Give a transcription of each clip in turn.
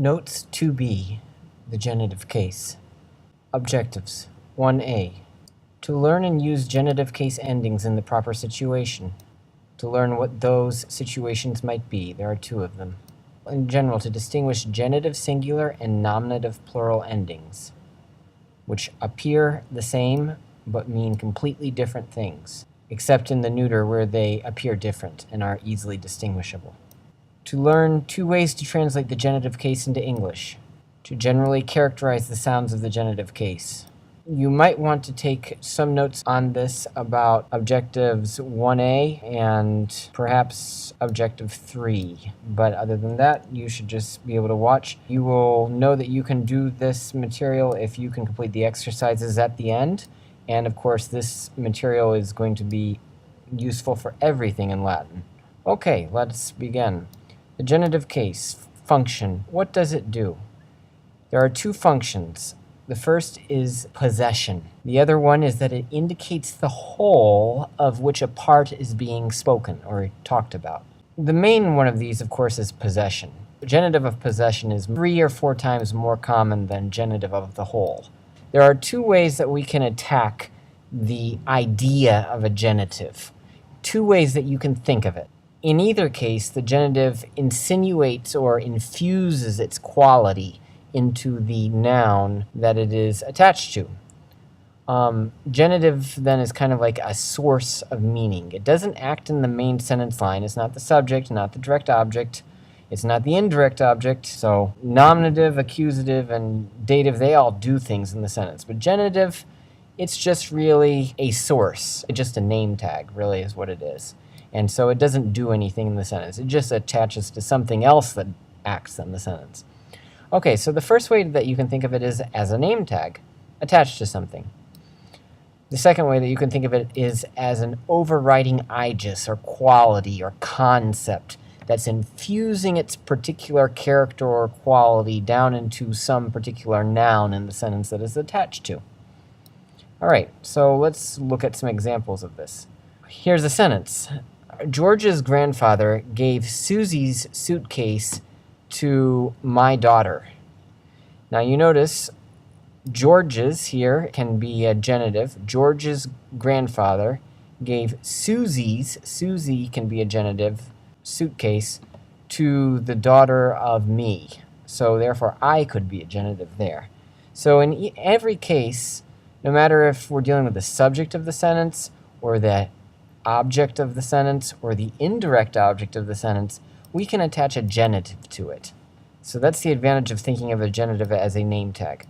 Notes 2b, the genitive case. Objectives. 1a. To learn and use genitive case endings in the proper situation. To learn what those situations might be. There are two of them. In general, to distinguish genitive singular and nominative plural endings, which appear the same but mean completely different things, except in the neuter where they appear different and are easily distinguishable. To learn two ways to translate the genitive case into English. To generally characterize the sounds of the genitive case. You might want to take some notes on this about objectives 1a and perhaps objective 3. But other than that, you should just be able to watch. You will know that you can do this material if you can complete the exercises at the end. And of course, this material is going to be useful for everything in Latin. Okay, let's begin. The genitive case function, what does it do? There are two functions. The first is possession. The other one is that it indicates the whole of which a part is being spoken or talked about. The main one of these, of course, is possession. Genitive of possession is 3 or 4 times more common than genitive of the whole. There are two ways that we can attack the idea of a genitive. Two ways that you can think of it. In either case, the genitive insinuates or infuses its quality into the noun that it is attached to. Genitive then is kind of like a source of meaning. It doesn't act in the main sentence line. It's not the subject, not the direct object. It's not the indirect object. So nominative, accusative, and dative, they all do things in the sentence. But genitive, it's just really a source. It's just a name tag, really, is what it is. And so it doesn't do anything in the sentence. It just attaches to something else that acts in the sentence. Okay, so the first way that you can think of it is as a name tag attached to something. The second way that you can think of it is as an overriding aegis or quality or concept that's infusing its particular character or quality down into some particular noun in the sentence that is attached to. All right, so let's look at some examples of this. Here's a sentence. George's grandfather gave Susie's suitcase to my daughter. Now you notice George's here can be a genitive. George's grandfather gave Susie can be a genitive, suitcase, to the daughter of me. So therefore I could be a genitive there. So in every case, no matter if we're dealing with the subject of the sentence or the object of the sentence or the indirect object of the sentence, we can attach a genitive to it. So that's the advantage of thinking of a genitive as a name tag.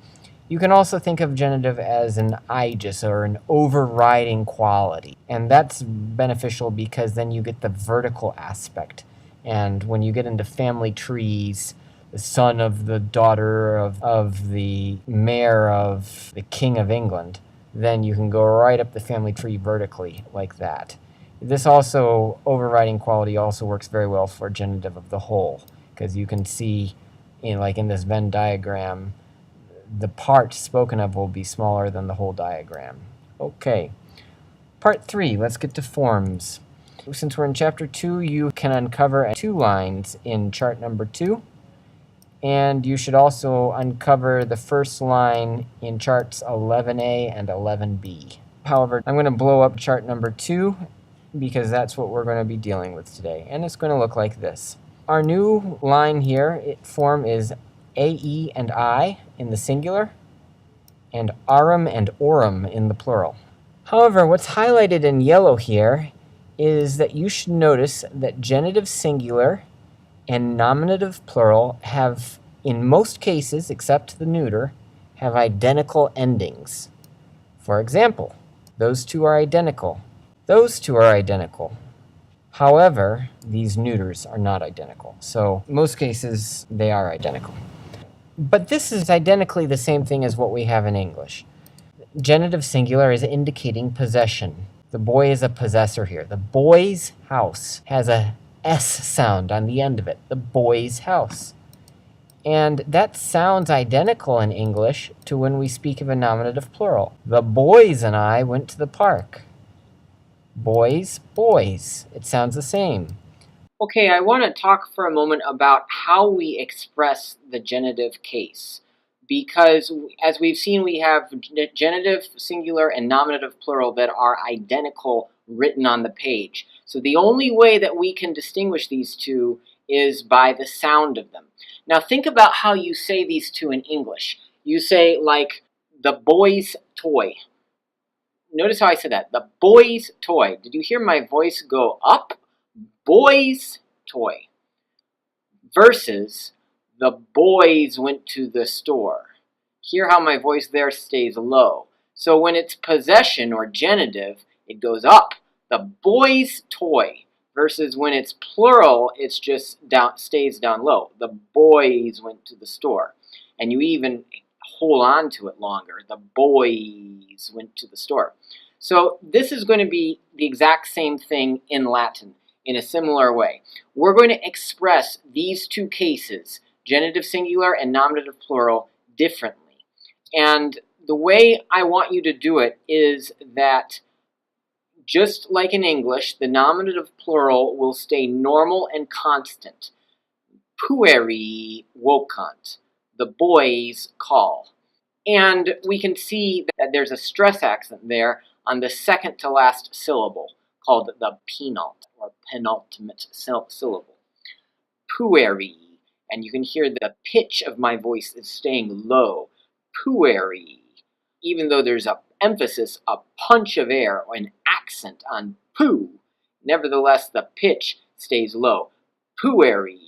You can also think of genitive as an aegis or an overriding quality. And that's beneficial because then you get the vertical aspect. And when you get into family trees, the son of the daughter of the mayor of the King of England, then you can go right up the family tree vertically like that. This also, overriding quality also works very well for genitive of the whole, because you can see, like in this Venn diagram, the part spoken of will be smaller than the whole diagram. Okay, part 3, let's get to forms. Since we're in chapter 2, you can uncover 2 lines in chart number 2, and you should also uncover the first line in charts 11a and 11b. However, I'm going to blow up chart number 2 because that's what we're going to be dealing with today, and it's going to look like this. Our new line here, form is ae and I in the singular, and arum and aurum in the plural. However, what's highlighted in yellow here is that you should notice that genitive singular and nominative plural have, in most cases, except the neuter, have identical endings. For example, those two are identical. Those two are identical. However, these neuters are not identical. So, in most cases, they are identical. But this is identically the same thing as what we have in English. Genitive singular is indicating possession. The boy is a possessor here. The boy's house has a S sound on the end of it. The boy's house. And that sounds identical in English to when we speak of a nominative plural. The boys and I went to the park. Boys, boys. It sounds the same. Okay, I want to talk for a moment about how we express the genitive case. Because as we've seen, we have genitive singular and nominative plural that are identical written on the page. So the only way that we can distinguish these two is by the sound of them. Now think about how you say these two in English. You say like the boy's toy. Notice how I said that. The boy's toy. Did you hear my voice go up? Boy's toy. Versus the boys went to the store. Hear how my voice there stays low. So when it's possession or genitive, it goes up. The boy's toy. Versus when it's plural, it's just stays down low. The boys went to the store. And you even hold on to it longer. The boys went to the store. So this is going to be the exact same thing in Latin in a similar way. We're going to express these two cases, genitive singular and nominative plural, differently. And the way I want you to do it is that just like in English, the nominative plural will stay normal and constant. Pueri vocant, the boys call. And we can see that there's a stress accent there on the second to last syllable, called the penult, or penultimate syllable. Pueri. And you can hear the pitch of my voice is staying low. Pueri. Even though there's an emphasis, a punch of air, or an accent on pu, nevertheless the pitch stays low. Pueri.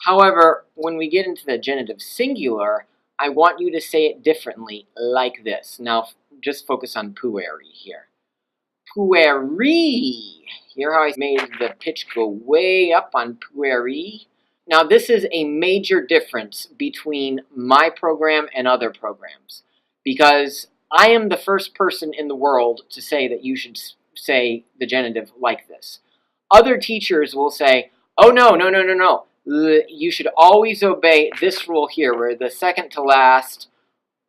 However, when we get into the genitive singular, I want you to say it differently, like this. Now, just focus on pueri here. Pueri. Hear how I made the pitch go way up on pueri? Now, this is a major difference between my program and other programs, because I am the first person in the world to say that you should say the genitive like this. Other teachers will say, oh, no. You should always obey this rule here, where the second to last,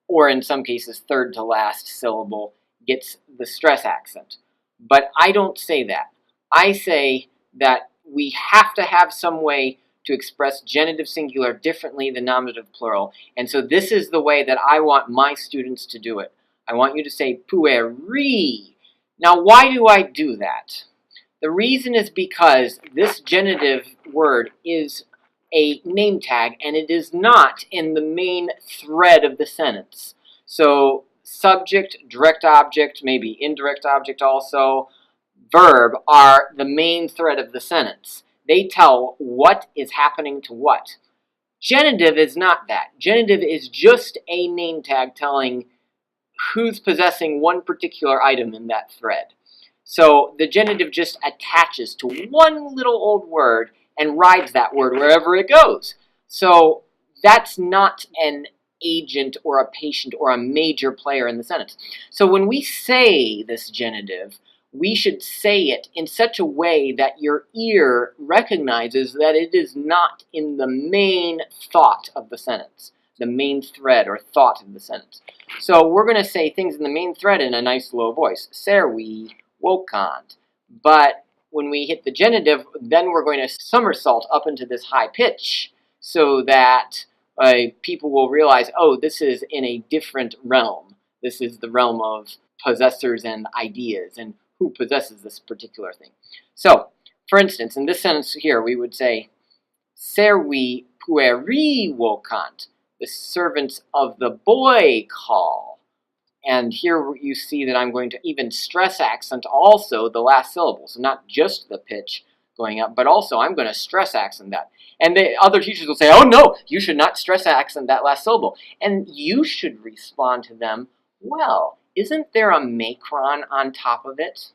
or in some cases third to last syllable gets the stress accent. But I don't say that. I say that we have to have some way to express genitive singular differently than nominative plural. And so this is the way that I want my students to do it. I want you to say pueri. Now, why do I do that? The reason is because this genitive word is a name tag, and it is not in the main thread of the sentence. So subject, direct object, maybe indirect object also, verb are the main thread of the sentence. They tell what is happening to what. Genitive is not that. Genitive is just a name tag telling who's possessing one particular item in that thread. So the genitive just attaches to one little old word and rides that word wherever it goes. So that's not an agent or a patient or a major player in the sentence. So when we say this genitive, we should say it in such a way that your ear recognizes that it is not in the main thought of the sentence, the main thread or thought of the sentence. So we're going to say things in the main thread in a nice low voice. Servi vocant. But when we hit the genitive, then we're going to somersault up into this high pitch so that people will realize, oh, this is in a different realm. This is the realm of possessors and ideas and who possesses this particular thing. So, for instance, in this sentence here, we would say, servi pueri vocant. The servants of the boy call. And here you see that I'm going to even stress accent also the last syllable. So not just the pitch going up, but also I'm going to stress accent that. And the other teachers will say, oh no, you should not stress accent that last syllable. And you should respond to them, well, isn't there a macron on top of it?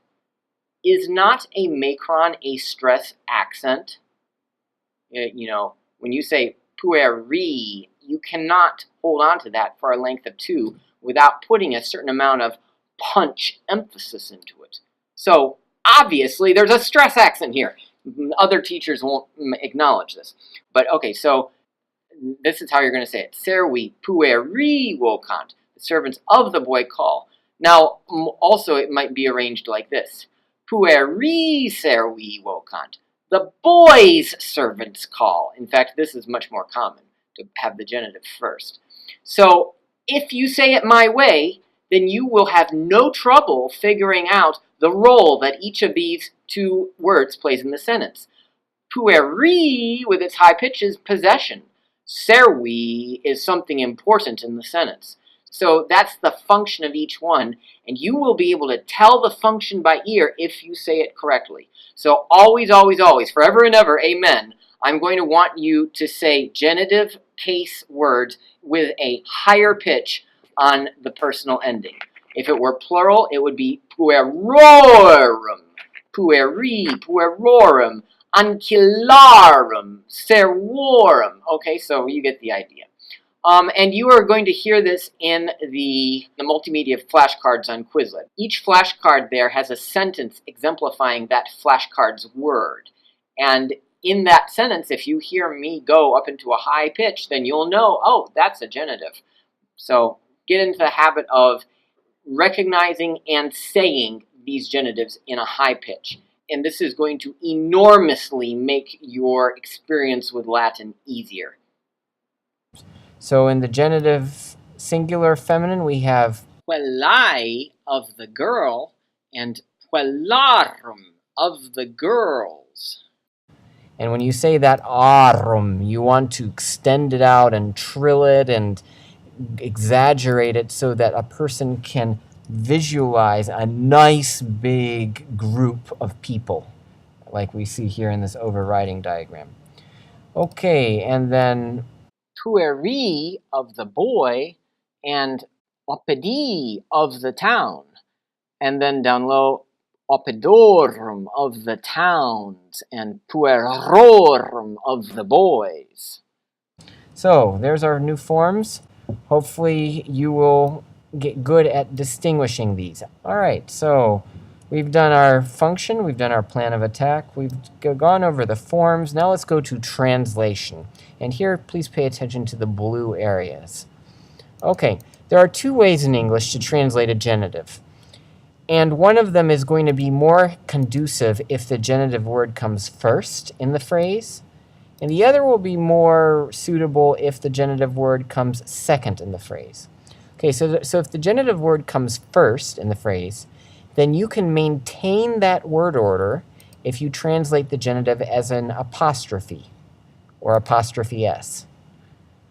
Is not a macron a stress accent? You know, when you say pueri, you cannot hold on to that for a length of 2 without putting a certain amount of punch emphasis into it. So obviously there's a stress accent here. Other teachers won't acknowledge this. But okay, so this is how you're going to say it. Servi pueri vocant. The servants of the boy call. Now, also it might be arranged like this. Pueri servi vocant. the boy's servants call. In fact, this is much more common to have the genitive first. So if you say it my way, then you will have no trouble figuring out the role that each of these two words plays in the sentence. Pueri, with its high pitch, is possession. Servi is something important in the sentence. So that's the function of each one, and you will be able to tell the function by ear if you say it correctly. So always, always, always, forever and ever, amen, I'm going to want you to say genitive case words with a higher pitch on the personal ending. If it were plural, it would be puerorum, pueri, puerorum, ancillarum, servorum. Okay, so you get the idea. And you are going to hear this in the multimedia flashcards on Quizlet. Each flashcard there has a sentence exemplifying that flashcard's word. And in that sentence, if you hear me go up into a high pitch, then you'll know, oh, that's a genitive. So get into the habit of recognizing and saying these genitives in a high pitch. And this is going to enormously make your experience with Latin easier. So in the genitive singular feminine, we have puellae of the girl and puellarum of the girls. And when you say that arum, you want to extend it out and trill it and exaggerate it so that a person can visualize a nice big group of people, like we see here in this overriding diagram. Okay, and then pueri of the boy and oppidi of the town. And then down low, oppidorum of the towns and puerorum of the boys. So there's our new forms. Hopefully you will get good at distinguishing these. All right, so we've done our function, we've done our plan of attack, we've gone over the forms. Now let's go to translation. And here, please pay attention to the blue areas. Okay, there are two ways in English to translate a genitive. And one of them is going to be more conducive if the genitive word comes first in the phrase. And the other will be more suitable if the genitive word comes second in the phrase. Okay, so if the genitive word comes first in the phrase, then you can maintain that word order if you translate the genitive as an apostrophe or apostrophe s.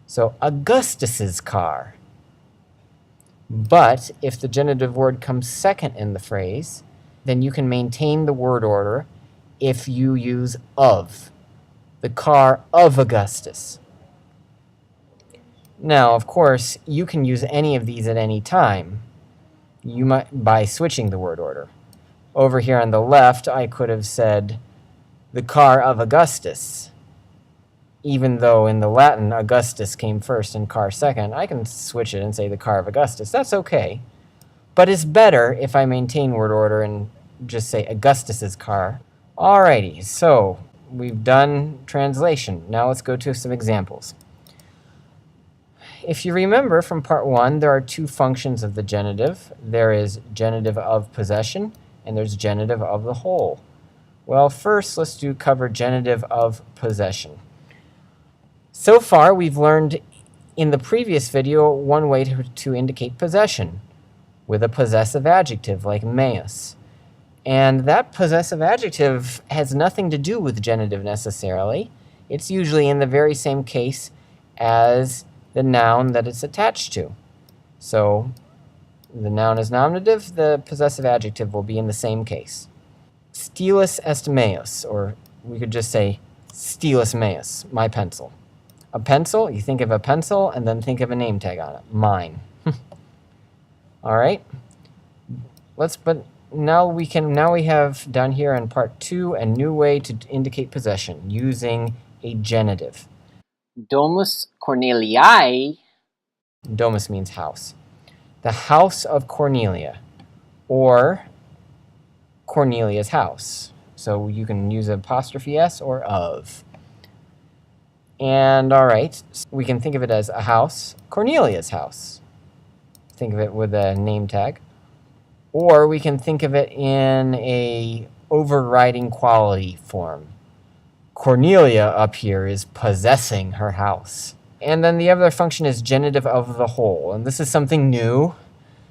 So Augustus's car. But if the genitive word comes second in the phrase, then you can maintain the word order if you use of. The car of Augustus. Now, of course, you can use any of these at any time. You might by switching the word order. Over here on the left, I could have said the car of Augustus. Even though in the Latin, Augustus came first and car second, I can switch it and say the car of Augustus. That's okay. But it's better if I maintain word order and just say Augustus's car. Alrighty, so we've done translation. Now let's go to some examples. If you remember from part 1, there are two functions of the genitive. There is genitive of possession, and there's genitive of the whole. Well, first let's cover genitive of possession. So far, we've learned in the previous video one way to indicate possession, with a possessive adjective like meus. And that possessive adjective has nothing to do with genitive necessarily. It's usually in the very same case as the noun that it's attached to. So the noun is nominative, the possessive adjective will be in the same case. Stilus est meus, or we could just say stilus meus, my pencil. A pencil, you think of a pencil and then think of a name tag on it, mine. All right. But now we have down here in part 2 a new way to indicate possession using a genitive. Domus Corneliae. Domus means house. The house of Cornelia, or Cornelia's house. So you can use apostrophe s or of. And all right, we can think of it as a house, Cornelia's house. Think of it with a name tag. Or we can think of it in a overriding quality form. Cornelia up here is possessing her house. And then the other function is genitive of the whole, and this is something new.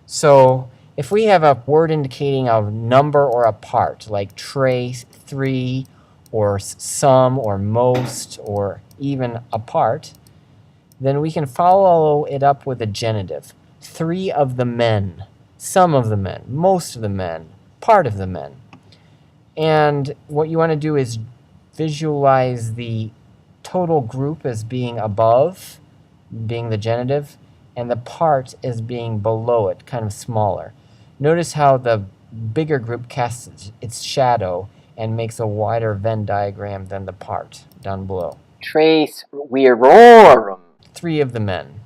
So if we have a word indicating a number or a part, like trace, 3, or some, or most, or even a part, then we can follow it up with a genitive. 3 of the men, some of the men, most of the men, part of the men. And what you want to do is visualize the total group as being above, being the genitive, and the part as being below it, kind of smaller. Notice how the bigger group casts its shadow and makes a wider Venn diagram than the part down below. Trace virorum. 3 of the men.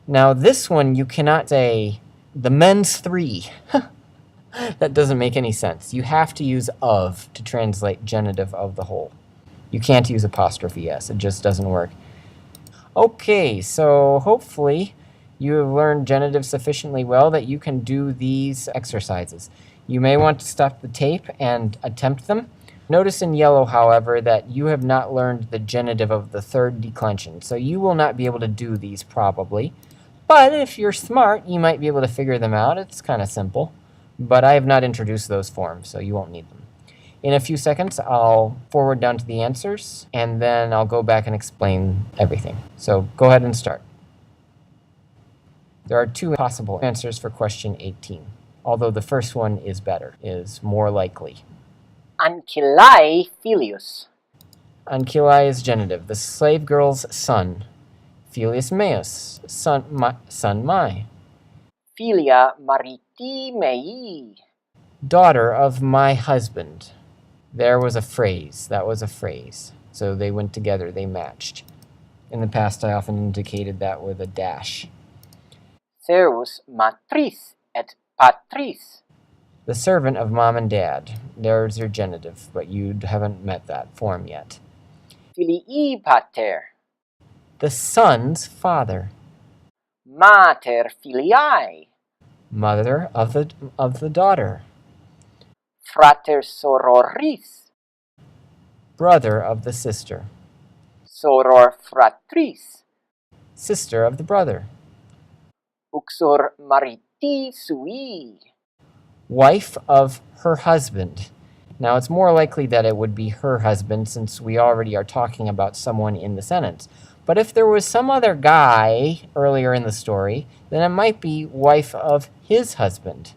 Now this one you cannot say the men's 3. That doesn't make any sense. You have to use of to translate genitive of the whole. You can't use apostrophe s. It just doesn't work. Okay, so hopefully you have learned genitive sufficiently well that you can do these exercises. You may want to stop the tape and attempt them. Notice in yellow, however, that you have not learned the genitive of the third declension, so you will not be able to do these probably. But if you're smart, you might be able to figure them out. It's kind of simple. But I have not introduced those forms, so you won't need them. In a few seconds, I'll forward down to the answers, and then I'll go back and explain everything. So go ahead and start. There are 2 possible answers for question 18, although the first one is better, is more likely. Ancillai filius. Ancillai is genitive, the slave girl's son. Filius meus, son my. Filia mariti mei. Daughter of my husband. There was a phrase. That was a phrase. So they went together. They matched. In the past, I often indicated that with a dash. Servus matris et patris. The servant of mom and dad. There's your genitive, but you haven't met that form yet. Filii pater. The son's father. Mater filiae. Mother of the daughter. Frater sororis. Brother of the sister. Soror fratris. Sister of the brother. Uxor mariti sui. Wife of her husband. Now, it's more likely that it would be her husband since we already are talking about someone in the sentence. But if there was some other guy earlier in the story, then it might be wife of his husband.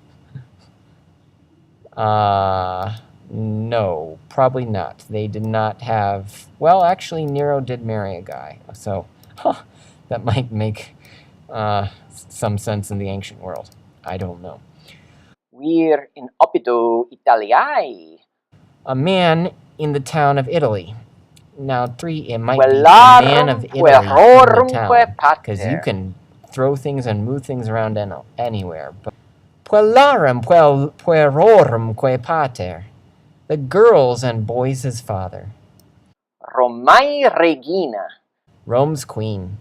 No, probably not. They did not have... Well, actually, Nero did marry a guy. So that might make some sense in the ancient world. I don't know. Vir in oppito Italiae. A man in the town of Italy. Now, 3, it might be a man of Italy in the town, because you can throw things and move things around anywhere. But puellarum puerorum que pater, the girls and boys' father. Romae regina. Rome's queen.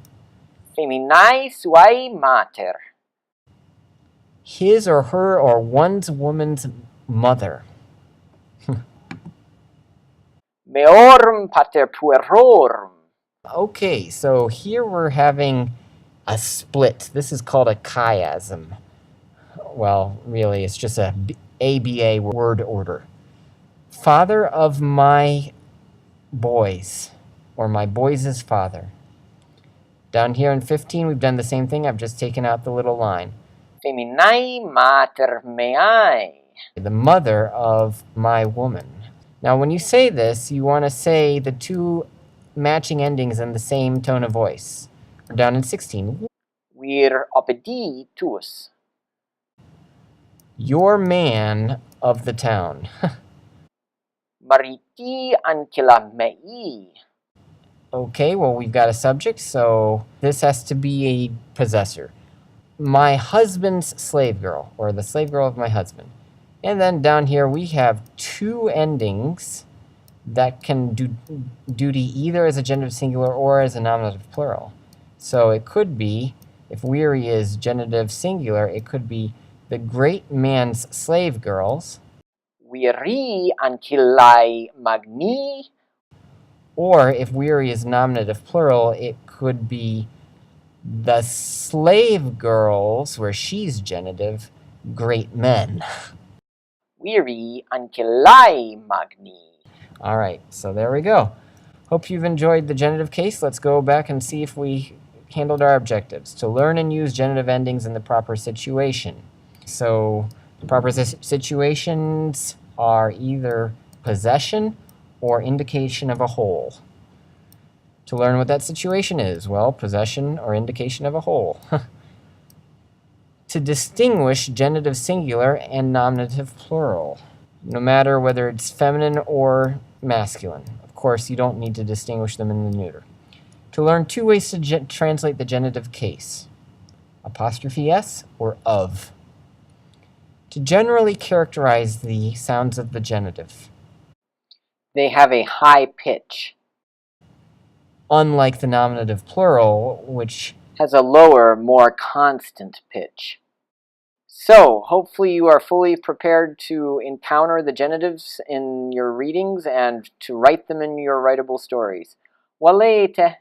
Feminae suae mater. His or her or woman's mother. Meorum pater puerorum. Okay, so here we're having a split. This is called a chiasm. Well, really, it's just a ABA word order. Father of my boys, or my boys' father. Down here in 15, we've done the same thing. I've just taken out the little line. Feminae mater meae. The mother of my woman. Now, when you say this, you want to say the 2 matching endings in the same tone of voice. Down in 16. Vir oppidi tuus. Your man of the town. Mariti ancilla mei. Okay, well, we've got a subject, so this has to be a possessor. My husband's slave girl, or the slave girl of my husband. And then down here we have 2 endings that can do duty either as a genitive singular or as a nominative plural. So it could be, if weary is genitive singular, it could be the great man's slave girls. Viri ancillae magni. Or if weary is nominative plural, it could be the slave girls, where she's genitive, great men. Weary ankilai magni. All right, so there we go. Hope you've enjoyed the genitive case. Let's go back and see if we handled our objectives. To learn and use genitive endings in the proper situation. So the proper situations are either possession or indication of a whole. To learn what that situation is, well, possession or indication of a whole. To distinguish genitive singular and nominative plural, no matter whether it's feminine or masculine. Of course, you don't need to distinguish them in the neuter. To learn two ways to translate the genitive case, apostrophe s or of. To generally characterize the sounds of the genitive. They have a high pitch. Unlike the nominative plural, which has a lower, more constant pitch. So, hopefully you are fully prepared to encounter the genitives in your readings and to write them in your writable stories. Walete!